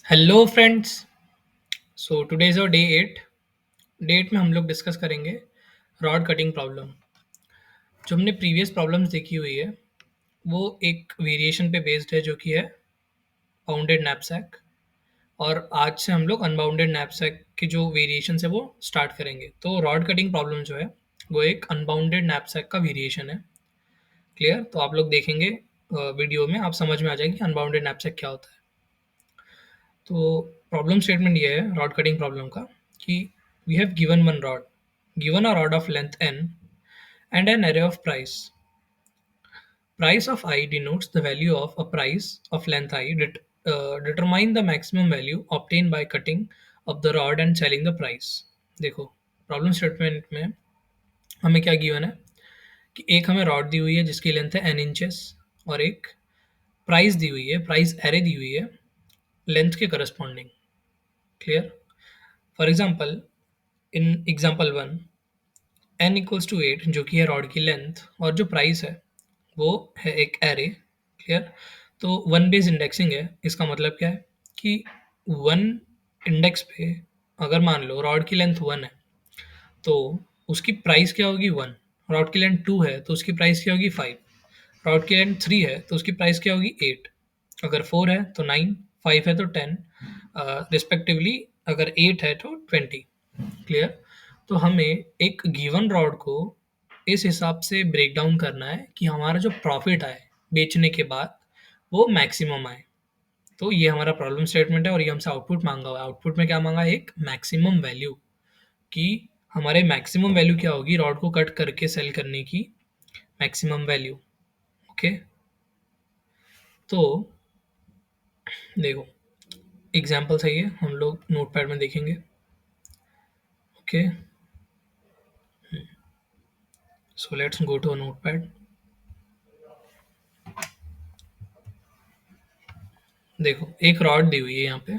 Hello friends. So today is और day 8 में हम लोग डिस्कस करेंगे रॉड कटिंग प्रॉब्लम। जो हमने प्रीवियस प्रॉब्लम्स देखी हुई है वो एक वेरिएशन पे बेस्ड है जो कि है बाउंडेड नैपसैक। और आज से हम लोग अनबाउंडेड नैपसैक की जो वेरिएशन है वो स्टार्ट करेंगे। तो रॉड कटिंग प्रॉब्लम जो है वो एक अनबाउंडेड नैपसैक का वेरिएशन है। क्लियर? तो आप लोग देखेंगे वीडियो में, आप समझ में आ जाएगी अनबाउंडेड नैपसैक क्या होता है। तो प्रॉब्लम स्टेटमेंट ये है रॉड कटिंग प्रॉब्लम का कि we have given a rod of length n and an array of price of I denotes the value of a price of length I. Determine the maximum value obtained by cutting of the rod and selling the price. देखो, problem statement में हमें क्या given है कि एक हमें rod दी हुई है जिसकी लेंथ है n इंचेस और एक प्राइस दी हुई है, प्राइस एरे दी हुई है लेंथ के corresponding. Clear? For example, in example one n equals to 8 जो कि है रॉड की लेंथ और जो प्राइस है वो है एक एरे। क्लियर? तो वन बेस इंडेक्सिंग है। इसका मतलब क्या है कि वन इंडेक्स पे अगर मान लो रॉड की लेंथ 1 है तो उसकी प्राइस क्या होगी 1। रॉड की लेंथ 2 है तो उसकी प्राइस क्या होगी 5। रॉड की लेंथ 3 है तो उसकी प्राइस क्या होगी 8। अगर 4 है तो 9, 5 है तो 10, रिस्पेक्टिवली अगर 8 है तो 20। क्लियर? तो हमें एक गिवन रॉड को इस हिसाब से ब्रेक डाउन करना है कि हमारा जो प्रॉफिट आए बेचने के बाद वो मैक्सिमम आए। तो ये हमारा प्रॉब्लम स्टेटमेंट है और ये हमसे आउटपुट मांगा हुआ है। आउटपुट में क्या मांगा है? एक मैक्सिमम वैल्यू कि हमारे मैक्सिमम वैल्यू क्या होगी रॉड को कट करके सेल करने की मैक्सिमम वैल्यू। ओके, तो देखो एग्जाम्पल सही है, हम लोग नोटपैड में देखेंगे। Okay, so let's go to a notepad. देखो एक रॉड दी हुई है यहाँ पे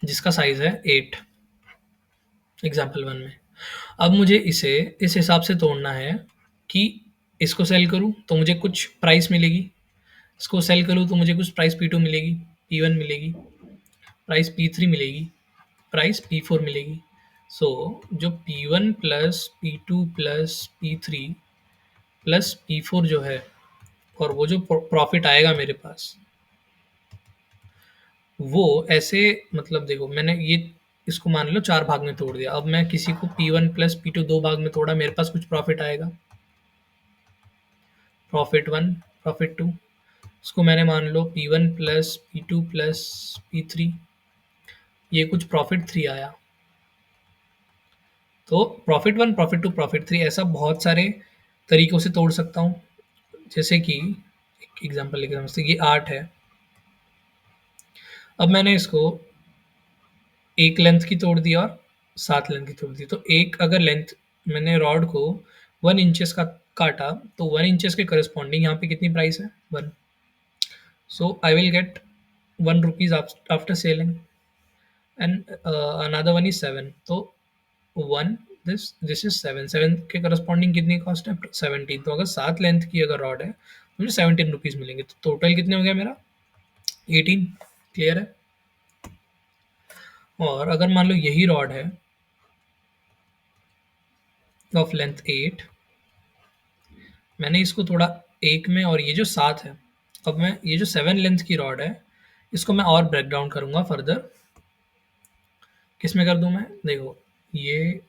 जिसका साइज है 8 एग्जाम्पल वन में। अब मुझे इसे इस हिसाब से तोड़ना है कि इसको सेल करूँ तो मुझे कुछ प्राइस मिलेगी, इसको सेल करूँ तो मुझे कुछ प्राइस P2 मिलेगी, P1 मिलेगी, प्राइस P3 मिलेगी, प्राइस P4 मिलेगी। सो जो P1 plus P2 plus P3 plus P4 जो है और वो जो प्रॉफिट आएगा मेरे पास वो ऐसे, मतलब देखो मैंने ये इसको मान लो 4 भाग में तोड़ दिया। अब मैं किसी को P1 प्लस P2 2 भाग में तोड़ा, मेरे पास कुछ प्रॉफिट आएगा, प्रॉफिट 1, प्रॉफिट 2। इसको मैंने मान लो P1 plus P2 plus P3, ये कुछ प्रॉफिट 3 आया। तो प्रॉफिट 1, प्रॉफिट 2, प्रॉफिट 3 ऐसा बहुत सारे तरीकों से तोड़ सकता हूँ। जैसे कि एक एग्जांपल लेके समझते हैं, ये 8 है। अब मैंने इसको एक लेंथ की तोड़ दी और 7 लेंथ की तोड़ दी। तो एक अगर लेंथ मैंने रॉड को 1 इंचेस का काटा तो 1 इंचेस के करस्पॉन्डिंग यहाँ पे कितनी प्राइस है 1। So I will get 1 rupees after selling and another one is 7। तो 1, दिस इज 7, 7 के करस्पॉन्डिंग कितनी कॉस्ट है 17। तो अगर 7 लेंथ की अगर रॉड है तो मुझे 17 रुपीज़ मिलेंगे। तो टोटल कितने हो गया मेरा 18। क्लियर है? और अगर मान लो यही रॉड है ऑफ लेंथ 8, मैंने इसको तोड़ा एक में और ये जो 7 है, अब मैं ये जो 7 लेंथ की रॉड है इसको मैं और ब्रेक डाउन करूँगा फर्दर। किस में कर दूँ मैं? देखो ये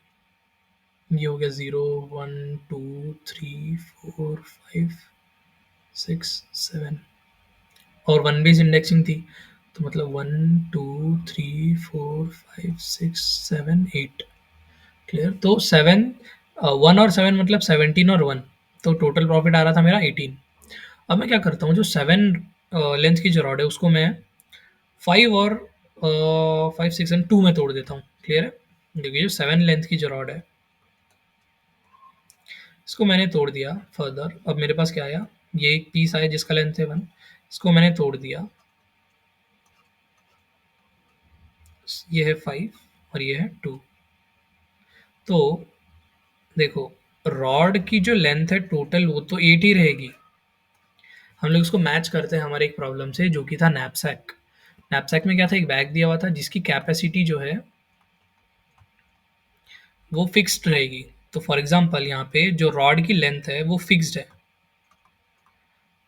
हो गया 0, 1, 2, 3, 4, 5, 6, 7 और 1 बेस इंडेक्सिंग थी तो मतलब 1, 2, 3, 4, 5, 6, 7, 8। क्लियर? तो 7, 1 और 7 मतलब 17 और 1, तो टोटल प्रॉफिट आ रहा था मेरा 18। अब मैं क्या करता हूँ, जो 7 लेंथ की जो रॉड है उसको मैं 5 और 5, 6 एंड 2 में तोड़ देता हूँ। क्लियर है? देखिए जो 7 लेंथ की जो रॉड है इसको मैंने तोड़ दिया फर्दर। अब मेरे पास क्या आया, ये एक पीस आया जिसका लेंथ है 1, इसको मैंने तोड़ दिया, ये है 5 और ये है 2। तो देखो रॉड की जो लेंथ है टोटल वो तो 8 ही रहेगी। हम लोग इसको मैच करते हैं हमारे एक प्रॉब्लम से जो कि था नैपसैक। नैपसैक में क्या था, एक बैग दिया हुआ था जिसकी कैपेसिटी जो है वो फिक्स्ड रहेगी। तो फॉर एग्जांपल यहाँ पे जो रॉड की लेंथ है वो फिक्स्ड है।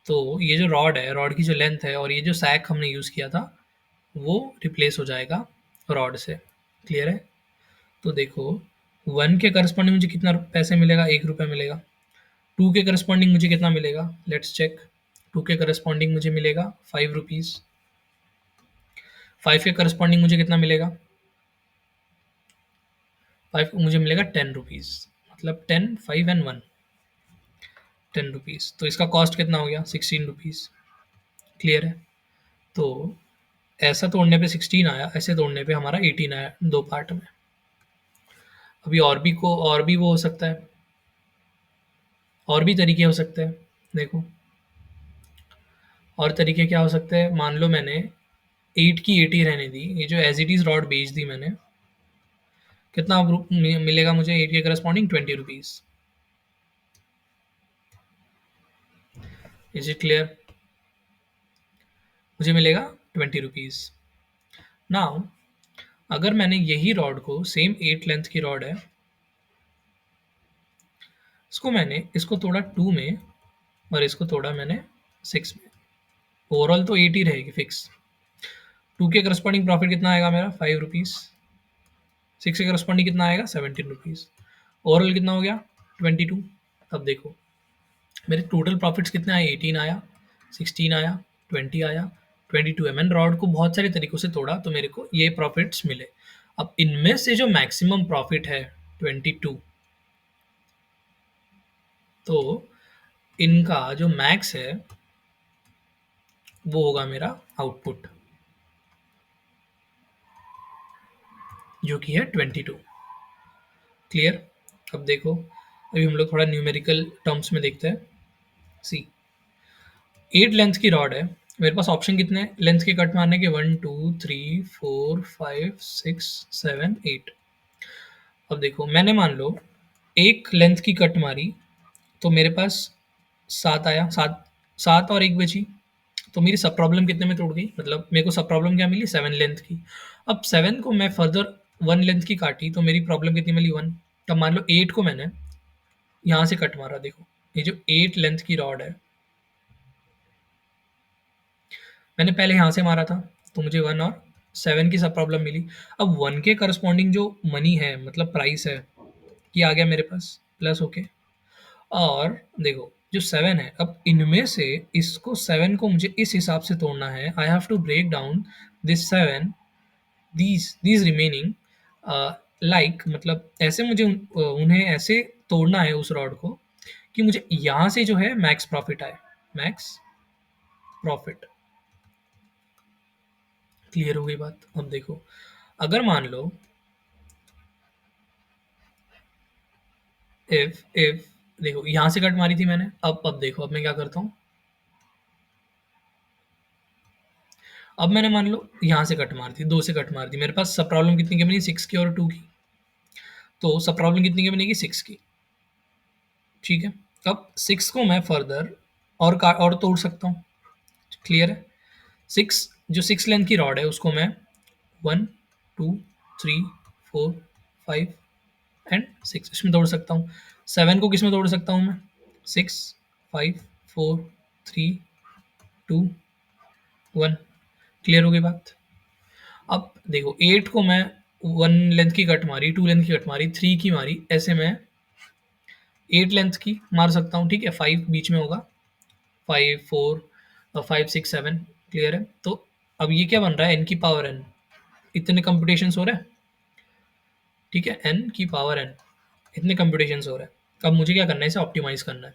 तो ये जो रॉड है, रॉड की जो लेंथ है और ये जो सैक हमने यूज़ किया था वो रिप्लेस हो जाएगा रॉड से। क्लियर है? तो देखो 1 के करस्पॉन्डिंग मुझे कितना पैसे मिलेगा, 1 रुपया मिलेगा। 2 के करस्पॉन्डिंग मुझे कितना मिलेगा, लेट्स चेक। 2 के करस्पॉन्डिंग मुझे मिलेगा 5 रुपीज़। 5 के करस्पॉन्डिंग मुझे कितना मिलेगा, 5 मुझे मिलेगा 10 रुपीज़। मतलब 10, 5 एंड 1, 10 रुपीज़। तो इसका कॉस्ट कितना हो गया, 16 रुपीज़। क्लियर है? तो ऐसा तोड़ने पे 16 आया, ऐसे तोड़ने पे हमारा 18 आया, 2 पार्ट में। अभी और भी वो हो सकता है, और भी तरीके हो सकते हैं। देखो, और तरीके क्या हो सकते हैं, मान लो मैंने 8 की 80 रहने दी, ये जो एज़ इट इज़ रॉड बेच दी मैंने, कितना अब मिलेगा मुझे 8 के corresponding 20 rupees. Is it clear? मुझे मिलेगा 20 रुपीज़। नाउ अगर मैंने यही रॉड को, सेम 8 लेंथ की रॉड है, इसको मैंने इसको तोड़ा 2 में और इसको तोड़ा मैंने 6 में, ओवरऑल तो 8 ही रहेगी फिक्स। 2 के करस्पॉन्डिंग प्रॉफिट कितना आएगा मेरा, 5 रुपीज़। 6 के करस्पॉन्डिंग कितना आएगा, 17 रुपीज़। ओवरऑल कितना हो गया, 22। अब देखो मेरे टोटल प्रॉफिट्स कितने आए, 18 आया, 16 आया, 20 आया, 22 है। मैंने रॉड को बहुत सारे तरीकों से तोड़ा तो मेरे को ये प्रॉफिट्स मिले। अब इनमें से जो मैक्सिमम प्रॉफिट है 22, तो इनका जो मैक्स है वो होगा मेरा आउटपुट, जो कि है 22। क्लियर? अब देखो, अभी हम लोग थोड़ा न्यूमेरिकल टर्म्स में देखते हैं। सी, 8 लेंथ की रॉड है, मेरे पास ऑप्शन कितने हैं लेंथ के कट मारने के, 1 2 3 4 5 6 7 8। अब देखो मैंने मान लो एक लेंथ की कट मारी तो मेरे पास 7 आया, 7 7 और 1 बची। तो मेरी सब प्रॉब्लम कितने में तोड़ गई, मतलब मेरे को सब प्रॉब्लम क्या मिली, 7 लेंथ की। अब 7 को मैं फर्दर 1 लेंथ की काटी तो मेरी प्रॉब्लम कितनी मिली, 1। तब मान लो 8 को मैंने यहाँ से कट मारा, देखो ये जो 8 लेंथ की रॉड है मैंने पहले यहाँ से मारा था, तो मुझे 1 और 7 की सब प्रॉब्लम मिली। अब 1 के करस्पॉन्डिंग जो मनी है, मतलब प्राइस है, ये आ गया मेरे पास प्लस होके। और देखो जो 7 है, अब इनमें से इसको 7 को मुझे इस हिसाब से तोड़ना है, I have to break down this 7, these remaining, like मतलब ऐसे मुझे उन्हें ऐसे तोड़ना है उस रॉड को कि मुझे यहाँ से जो है मैक्स प्रॉफिट आए, मैक्स प्रॉफिट। क्लियर हो गई बात? अब देखो अगर मान लो इफ देखो यहाँ से कट मारी थी मैंने, अब देखो अब मैं क्या करता हूँ, अब मैंने मान लो यहाँ से कट मार दी, 2 से कट मार दी, मेरे पास सब प्रॉब्लम कितनी की बनी, 6 की और 2 की। तो सब प्रॉब्लम कितनी की बनेगी, 6 की। ठीक है? अब 6 को मैं फर्दर और तोड़ सकता हूँ। क्लियर है? 6 जो 6 लेंथ की रॉड है उसको मैं 1 2 3 4 5 एंड 6 इसमें तोड़ सकता हूँ। 7 को किस में तोड़ सकता हूँ मैं, 6 5 4 3 2 1। क्लियर हो गई बात? अब देखो 8 को मैं 1 लेंथ की कट मारी, 2 लेंथ की कट मारी, 3 की मारी, ऐसे मैं 8 लेंथ की मार सकता हूँ। ठीक है? 5 बीच में होगा, 5 4 5 6 7। क्लियर है? तो अब ये क्या बन रहा है, n की पावर n, इतने कंप्यूटेशंस हो रहे हैं। ठीक है? n की पावर n, इतने कंप्यूटेशंस हो रहे हैं। अब मुझे क्या करना है, इसे ऑप्टिमाइज करना है।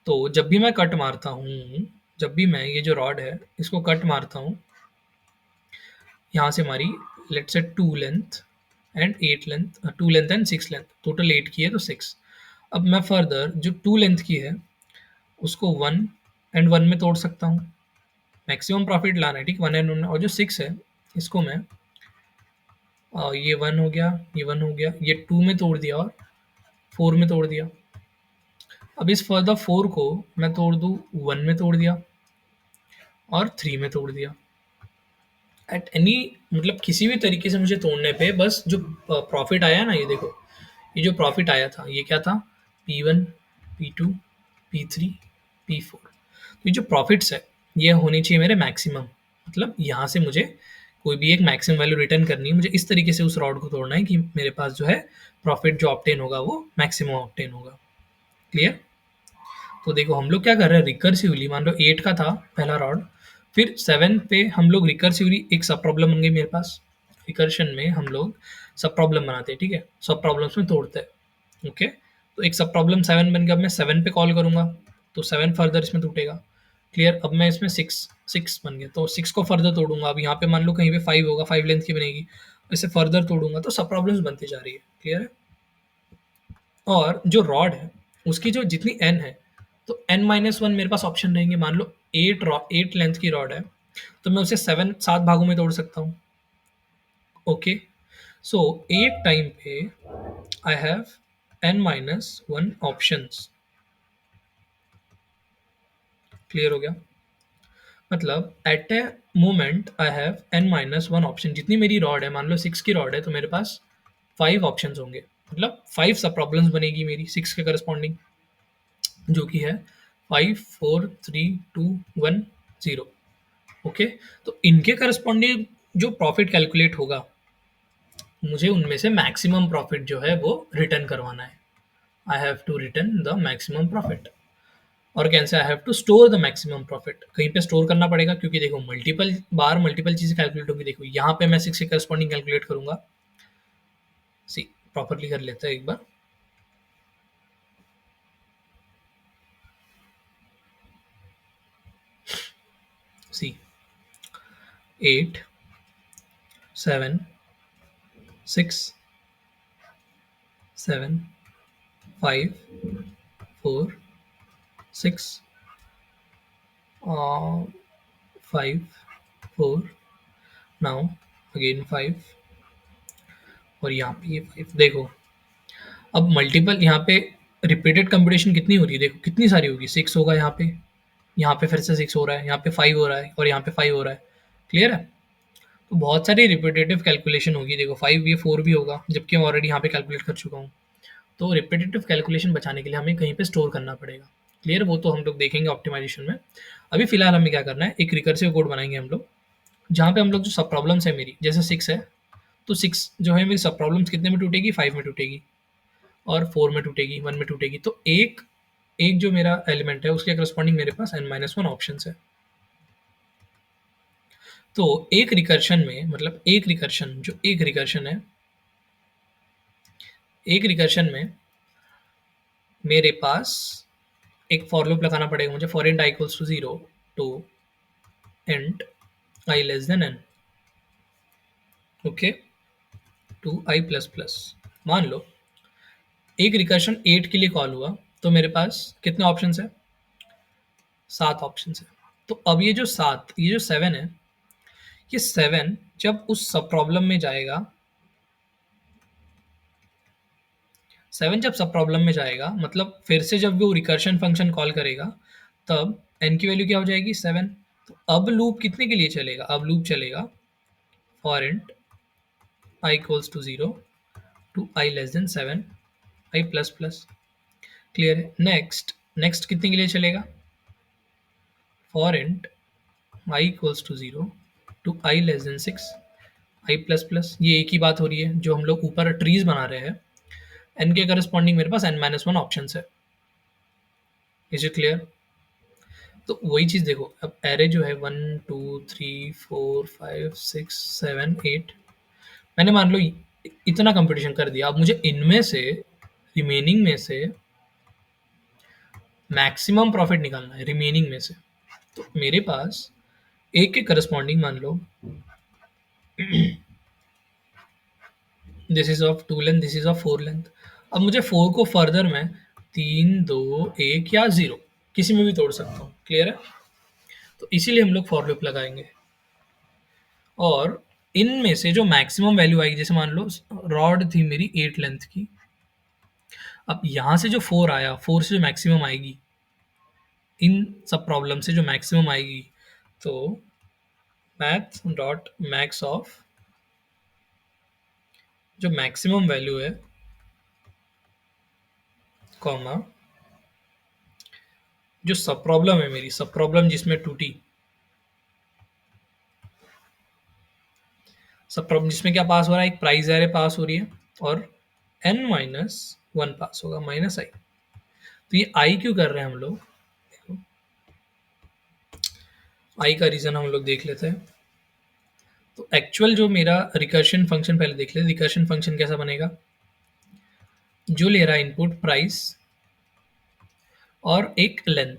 तो जब भी मैं कट मारता हूँ, जब भी मैं ये जो रॉड है इसको कट मारता हूँ, यहाँ से हमारी let's say 2 length and 8 length, 2 length and 6 length, total 8 की है तो 6। अब मैं फर्दर जो 2 लेंथ की है उसको 1 एंड 1 में तोड़ सकता हूँ, मैक्सिमम प्रॉफिट लाना है। ठीक, 1 एंड 1। और जो 6 है इसको मैं ये 1 हो गया, ये 1 हो गया, ये 2 में तोड़ दिया और 4 में तोड़ दिया। अब इस फर्दर 4 को मैं तोड़ दूँ, 1 में तोड़ दिया और 3 में तोड़ दिया। एट एनी मतलब किसी भी तरीके से मुझे तोड़ने पे बस जो प्रॉफिट आया ना, ये देखो, ये जो प्रॉफिट आया था ये क्या था, P1, P2, P3, P4। तो ये जो प्रॉफिट्स है ये होनी चाहिए मेरे मैक्सिमम, मतलब यहाँ से मुझे कोई भी एक मैक्सिमम वैल्यू रिटर्न करनी है, मुझे इस तरीके से उस रॉड को तोड़ना है कि मेरे पास जो है प्रॉफिट जो ऑब्टेन होगा वो मैक्सिमम ऑब्टेन होगा। क्लियर? तो देखो हम लोग क्या कर रहे हैं, रिकर्सिवली मान लो 8 का था पहला रॉड, फिर 7 पे हम लोग रिकर्सिवली एक सब प्रॉब्लम बन गई मेरे पास। रिकर्शन में हम लोग सब प्रॉब्लम बनाते हैं, ठीक है, सब प्रॉब्लम्स में तोड़ते हैं। ओके, तो एक सब प्रॉब्लम 7 बन गया, अब मैं 7 पे कॉल करूंगा तो 7 फर्दर इसमें टूटेगा। क्लियर? अब मैं इसमें 6 6 बन गया तो 6 को फर्दर तोड़ूंगा, अब यहाँ पे मान लो कहीं पे 5 होगा, 5 लेंथ की बनेगी, इसे फर्दर तोड़ूंगा तो सब प्रॉब्लम्स बनती जा रही है। क्लियर है? और जो रॉड है उसकी जो जितनी एन है, तो एन माइनस वन मेरे पास ऑप्शन रहेंगे। मान लो 8 लेंथ की रॉड है तो मैं उसे 7 भागों में तोड़ सकता हूँ। ओके, सो 8 टाइम पे आई हैव n-1 ऑप्शंस। क्लियर हो गया? मतलब at a moment I have n-1 option. जितनी मेरी रॉड है, मान लो 6 की रॉड है तो मेरे पास 5 ऑप्शंस होंगे, मतलब 5 सब प्रॉब्लम्स बनेगी मेरी 6 के करस्पॉन्डिंग, जो कि है 5 4 3 2 1 0। ओके, तो इनके करस्पॉन्डिंग जो प्रॉफिट कैलकुलेट होगा, मुझे उनमें से मैक्सिमम प्रॉफिट जो है वो रिटर्न करवाना है। I have to return the maximum profit. और कैसे, I have to store the maximum profit, कहीं पे स्टोर करना पड़ेगा क्योंकि देखो मल्टीपल बार मल्टीपल चीज़ें कैलकुलेट होगी। देखो यहाँ पे मैं 6 के करस्पॉन्डिंग कैलकुलेट करूंगा। सी, प्रॉपरली कर लेते हैं एक बार। सी, 8 7 6 7 5 4 6 5 4, नाउ अगेन 5, और यहाँ पे ये 5। देखो अब मल्टीपल यहाँ पे रिपीटेड कंपटीशन कितनी हो रही है, देखो कितनी सारी होगी। 6 होगा यहाँ पे फिर से 6 हो रहा है, यहाँ पे 5 हो रहा है और यहाँ पे 5 हो रहा है। क्लियर है? तो बहुत सारी रिपीटेटिव कैलकुलेशन होगी। देखो 5 ये 4 भी होगा, जबकि मैं ऑलरेडी यहाँ पे कैलकुलेट कर चुका हूँ। तो रिपीटेटिव कैलकुलेशन बचाने के लिए हमें कहीं पे स्टोर करना पड़ेगा। क्लियर? वो तो हम लोग देखेंगे ऑप्टिमाइजेशन में। अभी फिलहाल हमें क्या करना है, एक रिकर्सिव कोड बनाएंगे हम लोग, जहाँ पे हम लोग जो सब प्रॉब्लम्स है मेरी, जैसे 6 है तो 6 जो है मेरी सब प्रॉब्लम्स कितने में टूटेगी, 5 में टूटेगी, और 4 में टूटेगी, 1 में टूटेगी। तो एक एक जो मेरा एलिमेंट है उसके करस्पॉन्डिंग मेरे पास n-1 ऑप्शंस है। तो एक रिकर्शन में, मतलब एक रिकर्शन है, एक रिकर्शन में मेरे पास एक फॉर लूप लगाना पड़ेगा मुझे, for int i equals to 0 to int i less than n। Okay, to i plus plus. मान लो एक रिकर्शन 8 के लिए कॉल हुआ तो मेरे पास कितने ऑप्शंस है, 7 ऑप्शंस है। तो अब ये जो 7, ये जो 7 है, ये 7 जब उस सब प्रॉब्लम में जाएगा, 7 जब सब प्रॉब्लम में जाएगा मतलब फिर से जब वो रिकर्शन फंक्शन कॉल करेगा, तब n की वैल्यू क्या हो जाएगी, 7। तो अब लूप कितने के लिए चलेगा, अब लूप चलेगा for int i equals to 0 to i less than 7, i plus plus. Clear है? नेक्स्ट, नेक्स्ट कितने के लिए चलेगा, for int i equals to 0 to i less than 6, i plus plus. ये एक ही बात हो रही है जो हम लोग ऊपर ट्रीज बना रहे हैं, n के करस्पॉन्डिंग मेरे पास n-1 ऑप्शन है। Is it clear? तो वही चीज़ देखो, अब एरे जो है 1 2 3 4 5 6 7 8, मैंने मान लो इतना कंपटीशन कर दिया। अब मुझे इनमें से, रिमेनिंग में से मैक्सिमम प्रॉफिट निकालना है, रिमेनिंग में से। तो मेरे पास एक के करस्पॉन्डिंग मान लो this is of 2 length, this is of 4 length. अब मुझे 4 को फर्दर मैं 3 2 1 या 0 किसी में भी तोड़ सकता हूँ। क्लियर है? तो इसीलिए हम लोग फॉर लूप लगाएंगे, और इनमें से जो मैक्सिमम वैल्यू आएगी, जैसे मान लो रॉड थी मेरी 8 लेंथ की, अब यहाँ से जो 4 आया, 4 से जो मैक्सिमम आएगी, इन सब प्रॉब्लम से जो मैक्सिमम आएगी, तो मैथ डॉट मैक्स ऑफ जो मैक्सिमम वैल्यू है, कॉमा जो सब प्रॉब्लम है मेरी, सब प्रॉब्लम जिसमें टूटी, सब प्रॉब्लम जिसमें क्या पास हो रहा है, एक प्राइस एरे पास हो रही है और n माइनस वन पास होगा, माइनस आई। तो ये आई क्यों कर रहे हैं हम लोग, आई का रीजन हम लोग देख लेते हैं। तो एक्चुअल जो मेरा रिकर्शन फंक्शन पहले देख लेते, रिकर्शन फंक्शन कैसा बनेगा, जो ले रहा है इनपुट प्राइस और एक लेंथ,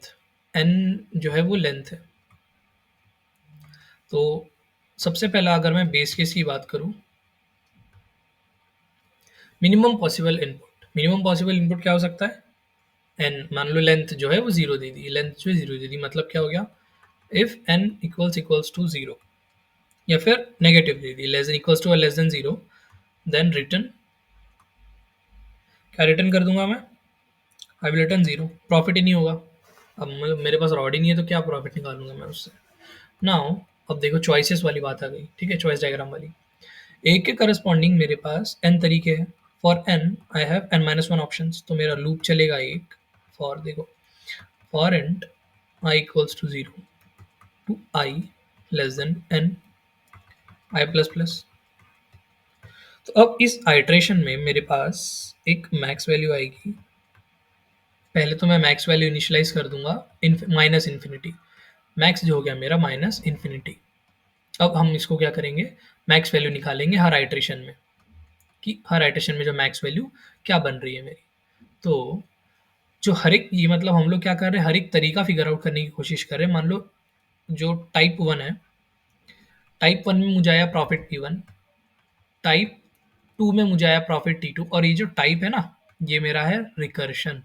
n जो है वो लेंथ है। तो सबसे पहला अगर मैं बेस केस की बात करूं, मिनिमम पॉसिबल इनपुट क्या हो सकता है, n, मान लो लेंथ जो है वो जीरो दे दी, लेंथ जो है जीरो दे दी, मतलब क्या हो गया, if n equals to zero, या फिर नेगेटिव दे दी, लेस देन इक्वल्स टू और less than zero, then return, क्या रिटर्न कर दूंगा मैं, I will return zero, profit ही नहीं होगा। अब मेरे पास रॉड ही नहीं है तो क्या प्रॉफिट निकालूंगा मैं उससे। नाउ अब देखो चॉइसेस वाली बात आ गई, ठीक है, चॉइस डायग्राम वाली। ए के करस्पॉन्डिंग मेरे पास n तरीके हैं, for n I have n minus one option, तो मेरा लूप चलेगा एक, फॉर देखो, for int i equals to zero to i less than n i plus plus. तो अब इस आइट्रेशन में मेरे पास एक मैक्स वैल्यू आएगी, पहले तो मैं मैक्स वैल्यू इनिशियलाइज कर दूंगा माइनस इन्फिनिटी, मैक्स जो हो गया मेरा माइनस इन्फिनिटी। अब हम इसको क्या करेंगे, मैक्स वैल्यू निकालेंगे हर आइट्रेशन में, कि हर आइट्रेशन में जो मैक्स वैल्यू क्या बन रही है मेरी। तो जो हर एक, ये मतलब हम लोग क्या कर रहे हैं, हर एक तरीका फिगर आउट करने की कोशिश कर रहे हैं। मान लो जो टाइप वन है, टाइप वन में मुझे आया profit P one, type two में मुझे आया प्रॉफिट टी टू, और ये जो टाइप है ना, ये मेरा है रिकर्शन,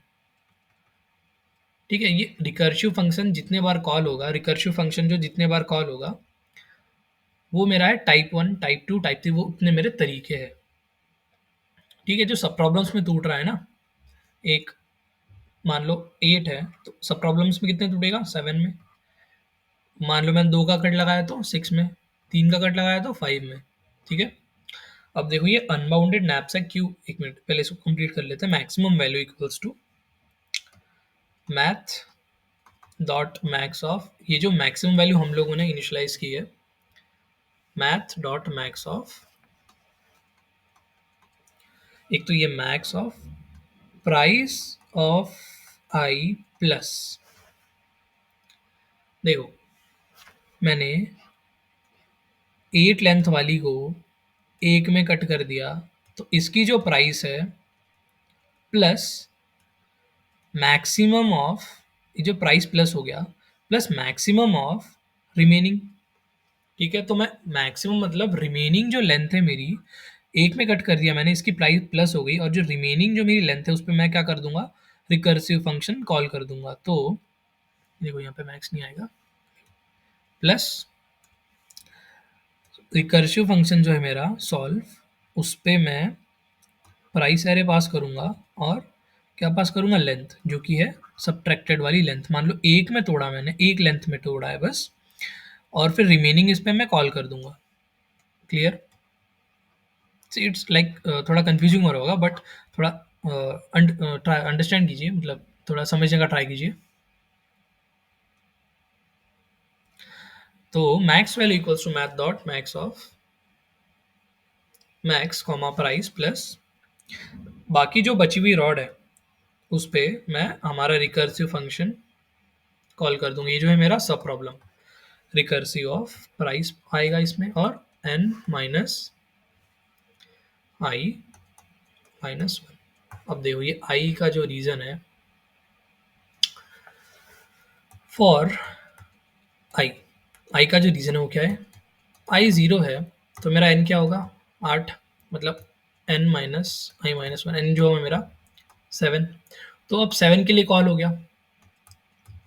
ठीक है। ये रिकर्सिव फंक्शन जितने बार कॉल होगा, रिकर्सिव फंक्शन जो जितने बार कॉल होगा, वो मेरा है type one, type two, type three, वो उतने मेरे तरीके हैं, ठीक है। जो सब प्रॉब्लम्स में टूट रहा है ना, एक मान लो 8 है, तो सब प्रॉब्लम्स में कितने टूटेगा, 7 में। मान लो मैंने 2 का कट लगाया तो 6 में, 3 का कट लगाया तो 5 में, ठीक है। अब देखो ये अनबाउंडेड नैप्स है, क्यों, एक मिनट पहले इसको कंप्लीट कर लेते हैं। Maximum value equals to math dot max of, ये जो मैक्सिमम वैल्यू हम लोगों ने इनिशियलाइज की है, मैथ डॉट मैक्स ऑफ, एक तो ये max of price of I plus, देखो मैंने 8 लेंथ वाली को एक में कट कर दिया, तो इसकी जो प्राइस है प्लस मैक्सिमम ऑफ, ये जो प्राइस प्लस हो गया, प्लस मैक्सिमम ऑफ रिमेनिंग, ठीक है। तो मैं मैक्सिमम मतलब रिमेनिंग जो लेंथ है मेरी, एक में कट कर दिया मैंने, इसकी प्राइस प्लस हो गई, और जो रिमेनिंग जो मेरी लेंथ है उस पर मैं क्या कर दूंगा, रिकर्सिव फंक्शन कॉल कर दूंगा। तो देखो यहाँ पे मैक्स नहीं आएगा, प्लस रिकर्सिव फंक्शन जो है मेरा सॉल्व, उस पे मैं प्राइस एरे पास करूंगा, और क्या पास करूंगा, लेंथ, जो कि है सब्ट्रैक्टेड वाली लेंथ। मान लो एक में तोड़ा मैंने, एक लेंथ में तोड़ा है बस, और फिर रिमेनिंग इस पे मैं कॉल कर दूंगा। क्लियर, इट्स लाइक थोड़ा कंफ्यूजिंग हो रहा होगा, बट थोड़ा अंडरस्टैंड कीजिए, मतलब थोड़ा समझने का ट्राई कीजिए। तो max value equals to math dot max of max comma price plus, बाकी जो बची हुई रॉड है उस पे मैं हमारा रिकर्सिव फंक्शन कॉल कर दूंगी। ये जो है मेरा सब प्रॉब्लम, रिकर्सिव ऑफ प्राइस आएगा इसमें, और n माइनस आई माइनस वन। अब देखो ये i का जो रीज़न है, फॉर आई का जो रीज़न है वो क्या है, आई ज़ीरो है, तो मेरा n क्या होगा, 8, मतलब n माइनस आई माइनस वन, n जो है मेरा 7। तो अब 7 के लिए कॉल हो गया,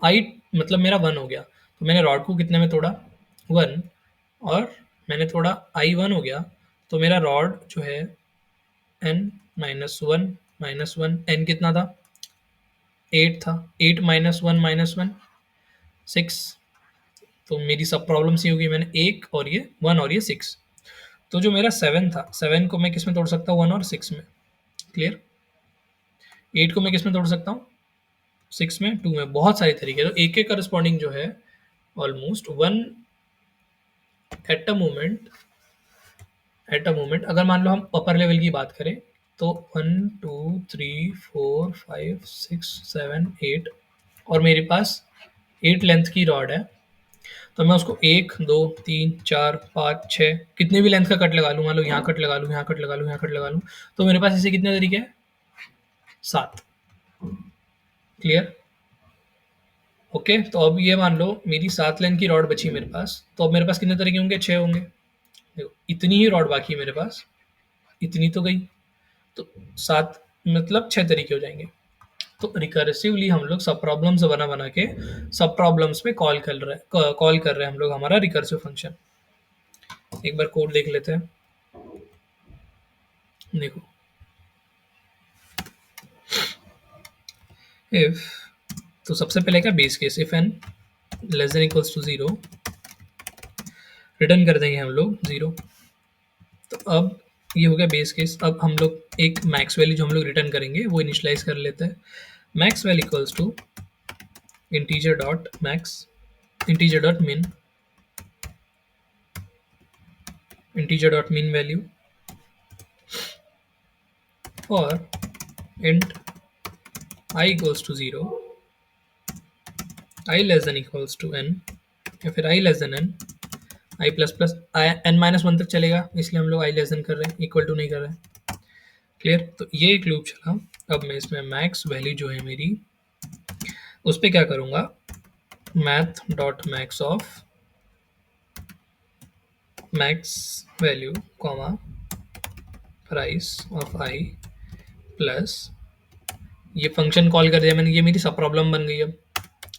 आई मतलब मेरा 1 हो गया, तो मैंने रॉड को कितने में तोड़ा, 1, और मैंने थोड़ा आई 1 हो गया, तो मेरा रॉड जो है n माइनस वन -1, n कितना था? 8 था। 8 -1, 6। तो मेरी सब प्रॉब्लम्स ये होगी, मैंने एक और ये 1 और ये 6। तो जो मेरा 7 था, 7 को मैं किस में तोड़ सकता हूँ? 1 और 6 में। क्लियर? 8 को मैं किस में तोड़ सकता हूँ? 6 में, 2 में। बहुत सारे तरीके। तो एक के करस्पॉन्डिंग जो है ऑलमोस्ट 1 एट अ मोमेंट, अगर मान लो हम अपर लेवल की बात करें तो 1 2 3 4 5 6 7 8, और मेरे पास 8 लेंथ की रॉड है। तो मैं उसको 1 2 3 4 5 6 कितने भी लेंथ का कट लगा लूँ, मान लो यहाँ कट लगा लूँ, यहाँ कट लगा लूँ, यहाँ कट लगा लूँ, तो मेरे पास ऐसे कितने तरीके हैं? 7। क्लियर? ओके। तो अब ये मान लो मेरी 7 लेंथ की रॉड बची मेरे पास, तो अब मेरे पास कितने तरीके होंगे? 6 होंगे। देखो इतनी ही रॉड बाकी है मेरे पास, इतनी तो गई, तो 7 मतलब 6 तरीके हो जाएंगे। तो रिकर्सिवली हम लोग सब प्रॉब्लम्स बना बना के सब प्रॉब्लम्स पे कॉल कर रहे हैं हम लोग हमारा रिकर्सिव फंक्शन। एक बार कोड देख लेते हैं। देखो, इफ, तो सबसे पहले क्या base case, if n less than equals to 0, return कर देंगे हम लोग 0। तो अब ये हो गया बेस केस। अब हम लोग एक मैक्स वैल्यू जो हम लोग रिटर्न करेंगे वो इनिशियलाइज कर लेते हैं। Max value equals to integer dot max, integer dot min, integer dot min value और int I equals to 0, I less than equals to n, या फिर I less than n, I plus plus n minus one तक चलेगा, इसलिए हम लोग I less then कर रहे हैं, इक्वल टू नहीं कर रहे हैं। क्लियर? तो ये एक लूप चला। अब मैं इसमें मैक्स वैल्यू जो है मेरी, उस पर क्या करूँगा? Math dot max of max value comma price of I plus, ये फंक्शन कॉल कर दिया मैंने, ये मेरी सब प्रॉब्लम बन गई। अब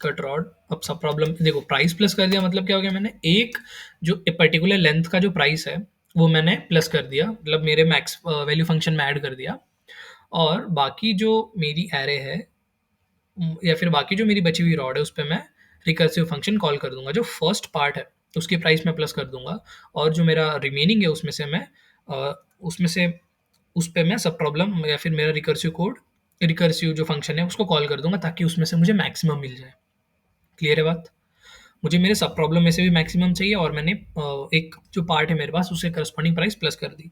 कट रॉड, अब सब प्रॉब्लम देखो, प्राइस प्लस कर दिया मतलब क्या हो गया? मैंने एक जो पर्टिकुलर लेंथ का जो प्राइस है वो मैंने प्लस कर दिया, मतलब मेरे मैक्स वैल्यू फंक्शन में ऐड कर दिया। और बाकी जो मेरी एरे है, या फिर बाकी जो मेरी बची हुई रॉड है, उस पर मैं रिकर्सिव फंक्शन कॉल कर दूंगा। जो फर्स्ट पार्ट है उसकी प्राइस में प्लस कर दूंगा, और जो मेरा रिमेनिंग है उसमें से मैं उसमें से उस पे मैं सब प्रॉब्लम या फिर मेरा रिकर्सिव कोड, रिकर्सिव जो फंक्शन है उसको कॉल कर दूंगा, ताकि उसमें से मुझे मैक्सिमम मिल जाए। क्लियर है बात? मुझे मेरे सब प्रॉब्लम में से भी मैक्सिमम चाहिए, और मैंने एक जो पार्ट है मेरे पास उससे करस्पॉन्डिंग प्राइस प्लस कर दी।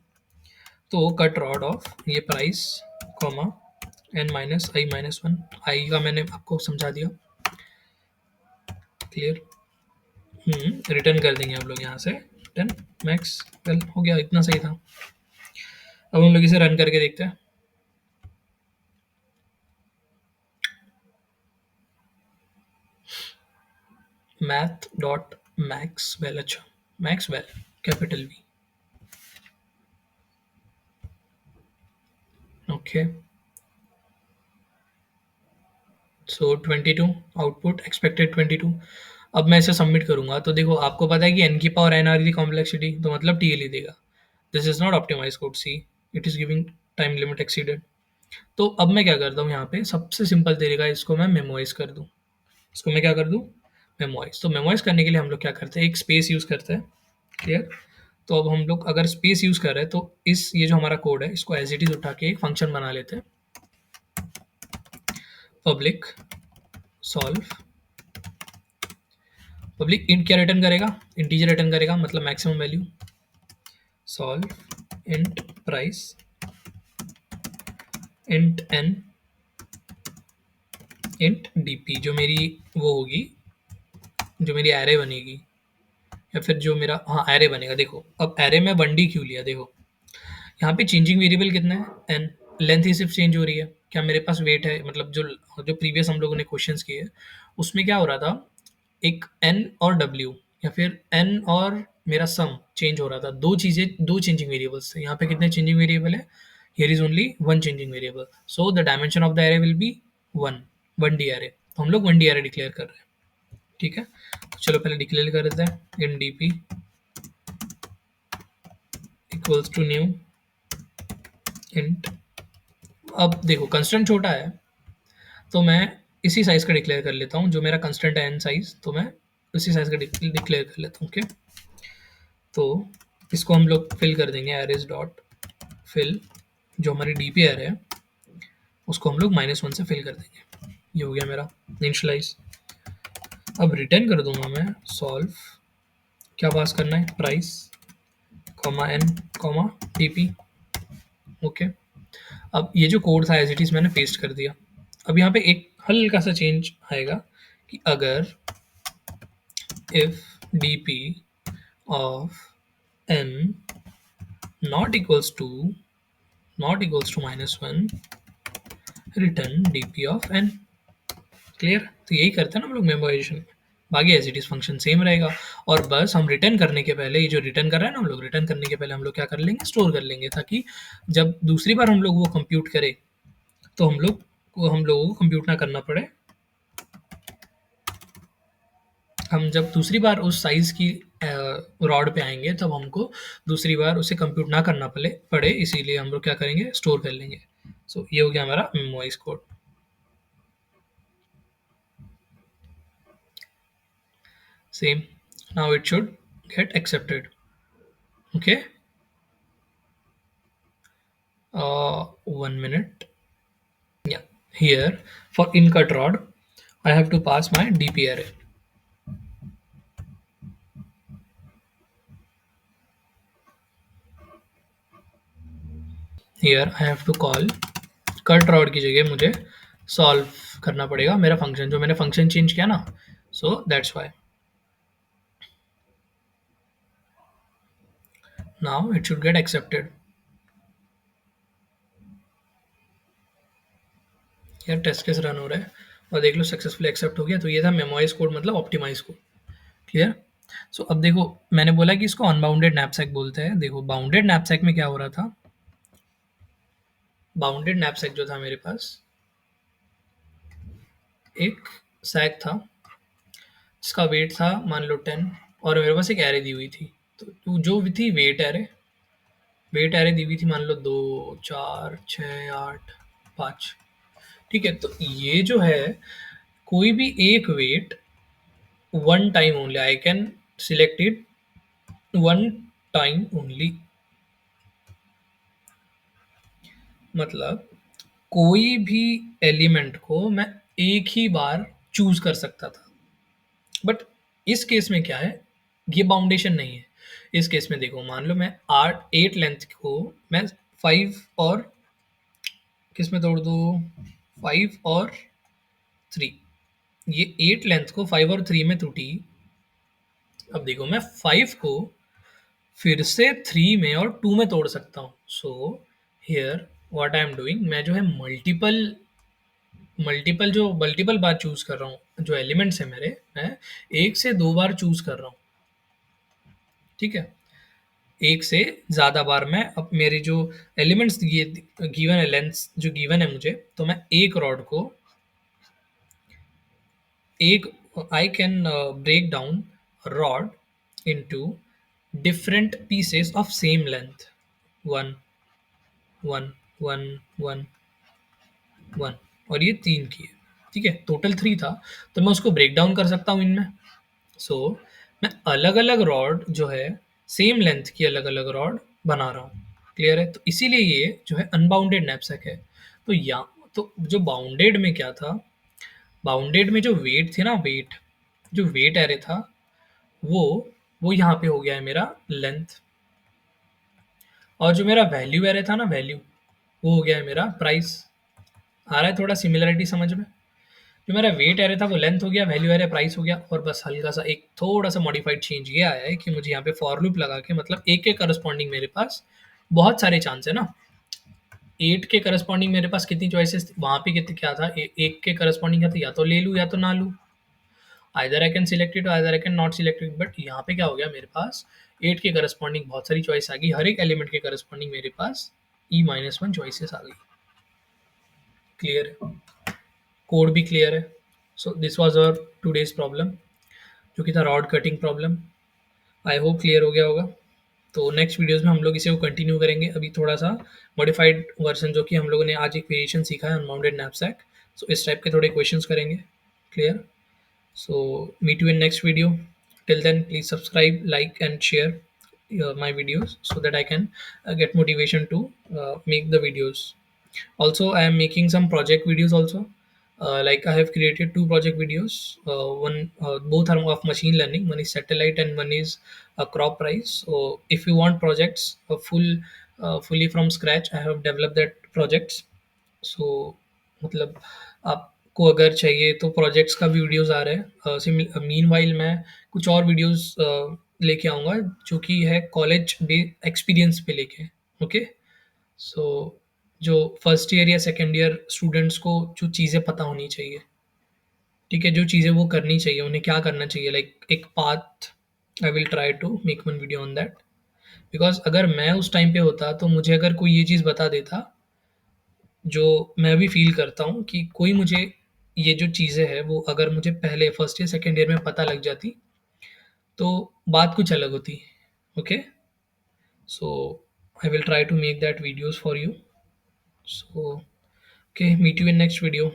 तो कट रॉड ऑफ ये प्राइस कॉमा n माइनस आई माइनस वन, आई का मैंने आपको समझा दिया। क्लियर? रिटर्न कर देंगे हम लोग यहाँ से रिटर्न मैक्स। वेल, हो गया, इतना सही था। अब हम लोग इसे रन करके देखते हैं। मैथ डॉट मैक्स वेल, अच्छा max val capital V, okay. So 22 output expected 22। अब मैं इसे सबमिट करूंगा तो देखो, आपको पता है कि n की पावर n आ रही थी कॉम्प्लेक्सिटी, तो मतलब TLE देगा। This is not optimise code, see it is giving time limit exceeded. तो अब मैं क्या करता हूँ, यहाँ पे सबसे सिंपल तरीका है, इसको मैं मेमोइज कर दूँ। इसको मैं क्या कर दूँ? मेमोइज। तो मेमोइज करने के लिए हम लोग क्या करते हैं? एक स्पेस यूज़ करते हैं। क्लियर? तो अब हम लोग अगर स्पेस यूज़ कर रहे हैं तो इस ये जो हमारा कोड है इसको एज इट इज उठा के एक फंक्शन बना लेते हैं। पब्लिक सॉल्व, पब्लिक इंट क्या रिटर्न करेगा? इंटीजर रिटर्न करेगा, मतलब maximum value. Solve int price, int n, int DP, जो मेरी वो होगी, जो मेरी एरे बनेगी, या फिर जो मेरा, हाँ एरे बनेगा। देखो अब एरे में 1D क्यों लिया? देखो यहाँ पे चेंजिंग वेरिएबल कितना है? एन। लेंथ ही सिर्फ चेंज हो रही है। क्या मेरे पास वेट है? मतलब जो जो प्रीवियस हम लोगों ने क्वेश्चंस किए उसमें क्या हो रहा था, एक एन और डब्ल्यू, या फिर एन और मेरा सम चेंज हो रहा था। दो चीज़ें, दो चेंजिंग वेरिएबल्स थे। यहाँ पे कितने चेंजिंग वेरिएबल है? Here is only one changing variable, so the dimension of the array will be one, 1D array. तो हम लोग 1D एरे डिक्लेयर कर रहे हैं। ठीक है, तो चलो पहले डिक्लेयर कर देते हैं। Int D P equals to new int अब देखो कंस्ट्रेंट छोटा है, तो मैं इसी साइज़ का डिक्लेयर कर लेता हूँ, जो मेरा कंस्ट्रेंट है एन साइज़, तो मैं उसी साइज़ का डिक्लेयर कर लेता हूँ, ओके? तो इसको हम लोग फिल कर देंगे एरेज डॉट फिल, जो हमारी डीपीआर है उसको हम लोग -1 से फिल कर देंगे। ये हो गया मेरा इनिशियलाइज़। अब रिटर्न कर दूँगा मैं सॉल्व, क्या पास करना है, price, comma n, comma DP, okay. अब ये जो कोड था एज़ इट इज़ मैंने पेस्ट कर दिया। अब यहाँ पे एक हल्का सा चेंज आएगा कि अगर if DP of n not equals to -1, return DP of n. Clear? तो यही करते हैं ना हम लोग मेमोराइजेशन में। बाकी as it is function same रहेगा, और बस हम रिटर्न करने के पहले, ये जो रिटर्न कर रहे हैं ना हम लोग, रिटर्न करने के पहले हम लोग क्या कर लेंगे, स्टोर कर लेंगे, ताकि जब दूसरी बार हम लोग वो कंप्यूट करें तो हम लोगों को कंप्यूट ना करना पड़े। हम जब दूसरी बार उस साइज़ की रॉड पे आएँगे तब हमको दूसरी बार उसे कंप्यूट ना करना पड़े, इसीलिए हम लोग क्या करेंगे, स्टोर कर लेंगे। सो ये हो गया हमारा memoize code. Same, now it should get accepted, okay? 1 minute. Yeah, here for in cut rod, I have to pass my DP array. Here I have to call cut rod की जगह मुझे solve करना पड़ेगा मेरा function, जो मैंने function change किया ना, so that's why now it should get accepted. यार टेस्ट केस रन हो रहा है और देख लो सक्सेसफुली एक्सेप्ट हो गया। तो ये था मेमोइज कोड, मतलब ऑप्टिमाइज कोड। क्लियर? सो अब देखो, मैंने बोला कि इसको अनबाउंडेड नैपसैक बोलते हैं। देखो बाउंडेड नैपसैक में क्या हो रहा था, बाउंडेड नैपसैक जो था मेरे पास, एक सैक था जिसका वेट था मान लो 10, और मेरे पास एक एरे दी हुई थी। तो जो भी थी वेट एरे दी हुई थी मान लो 2, 4, 6, 8, 5। ठीक है, तो ये जो है, कोई भी एक weight one time only, I can select it one time only. मतलब कोई भी एलिमेंट को मैं एक ही बार चूज कर सकता था। बट इस केस में क्या है, ये बाउंडेशन नहीं है। इस केस में देखो, मान लो मैं 8 लेंथ को मैं 5 और किस में तोड़ दूँ, 5 और 3। ये 8 लेंथ को 5 और 3 में टूटी। अब देखो मैं 5 को फिर से 3 में और 2 में तोड़ सकता हूँ। So here what I am doing, मैं जो है मल्टीपल बार चूज कर रहा हूँ। जो एलिमेंट्स है मेरे, मैं एक से दो बार चूज कर रहा हूँ। ठीक है, एक से ज़्यादा बार मैं अब मेरे जो एलिमेंट्स ये गिवन है, लेंथ जो गिवन है मुझे, तो मैं एक रॉड को एक I can break down rod into different pieces of same length, 1, 1, 1, 1, 1, और ये 3 की है। ठीक है, टोटल 3 था, तो मैं उसको ब्रेक डाउन कर सकता हूँ इनमें। सो मैं अलग-अलग रॉड जो है, सेम लेंथ की अलग-अलग रॉड बना रहा हूँ। क्लियर है? तो इसीलिए ये जो है अनबाउंडेड नैपसैक है। तो जो बाउंडेड में क्या था, बाउंडेड में जो वेट थे ना, जो वेट एरे था, वो वो यहाँ पे हो गया है मेरा लेंथ, और जो मेरा वैल्यू एरे था ना, वैल्यू, वो हो गया है मेरा प्राइस। आ रहा है थोड़ा सिमिलरिटी समझ में? जो मेरा वेट एरे था वो लेंथ हो गया, वैल्यू एरे प्राइस हो गया, और बस हल्का सा एक थोड़ा सा मॉडिफाइड चेंज ये आया है कि मुझे यहाँ पे फॉर लूप लगा के, मतलब एक के करस्पॉन्डिंग मेरे पास बहुत सारे चांस है ना। 8 के करस्पॉन्डिंग मेरे पास कितनी चॉइसेस थी, वहाँ पे कितनी क्या था, एक के करस्पॉन्डिंग क्या था, या तो ले लूँ या तो ना लूँ। Either I can select it, either I can not select it. But यहाँ पे क्या हो गया, मेरे पास 8 के करस्पॉन्डिंग बहुत सारी चॉइस आ गई, हर एक एलिमेंट के करस्पॉन्डिंग मेरे पास E-1 चॉइसेस आ गई। क्लियर है? कोड भी क्लियर है। So this was our today's problem, जो कि था rod cutting problem. I hope clear हो गया होगा। तो नेक्स्ट वीडियोस में हम लोग इसे को कंटिन्यू करेंगे। अभी थोड़ा सा मॉडिफाइड वर्जन जो कि हम लोगों ने आज एक वेरिएशन सीखा है अनबाउंडेड नैपसैक, सो इस टाइप के थोड़े क्वेश्चंस करेंगे। Clear? So meet you in next video. Till then, please subscribe, like, and share my videos so that I can get motivation to make the videos. Also, I am making some project videos also. Like I have created two project videos. One, both are of machine learning. One is satellite and one is a crop price. So if you want projects fully from scratch, I have developed that projects. सो मतलब आपको अगर चाहिए तो projects का भी videos आ रहे हैं। Meanwhile मैं कुछ और वीडियोस लेके आऊँगा जो कि है कॉलेज डे एक्सपीरियंस पे लेके। ओके? सो जो फर्स्ट ईयर या सेकंड ईयर स्टूडेंट्स को जो चीज़ें पता होनी चाहिए, ठीक है? जो चीज़ें वो करनी चाहिए, उन्हें क्या करना चाहिए, लाइक एक path. I will try to make one video on that. Because अगर मैं उस टाइम पे होता तो मुझे अगर कोई ये चीज़ बता देता जो मैं भी फ़ील करता हूँ कि कोई मुझे ये जो चीज़ें हैं वो अगर मुझे पहले फर्स्ट या सेकंड ईयर में पता लग जाती, तो बात कुछ अलग होती। Okay? So I will try to make that videos for you. So okay, meet you in next video.